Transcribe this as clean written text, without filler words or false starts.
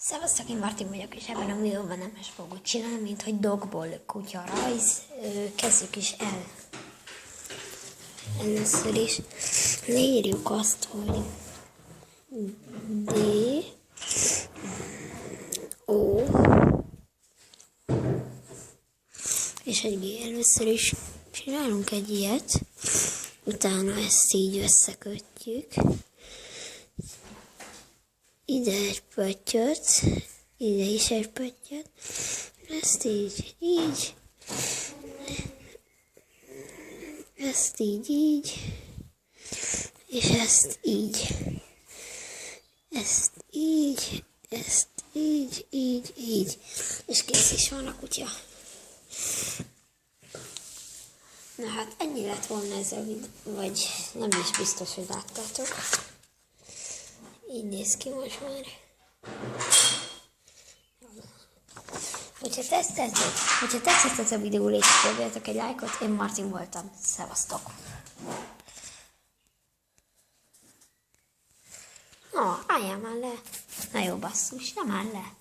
Szevasztok, én Martin vagyok, és ebben a videóban nem is fogok csinálni, mint hogy dogból kutya rajz. Kezdjük is el. Először is leírjuk azt, hogy D, O, és egy G. Először is csinálunk egy ilyet, utána ezt így összekötjük. Ide egy pöttyöt, ide is egy pöttyöt, ezt így, ezt így, és ezt így, és kész is van a kutya. Na hát ennyi lett volna ez a videó, vagy nem is biztos, hogy láttátok. Így néz ki most már. Hogyha tetszett ez a videó, légy szíves, egy lájkot. Én Martin voltam. Szevasztok! Álljál már le! Na jó basszus, nem áll le!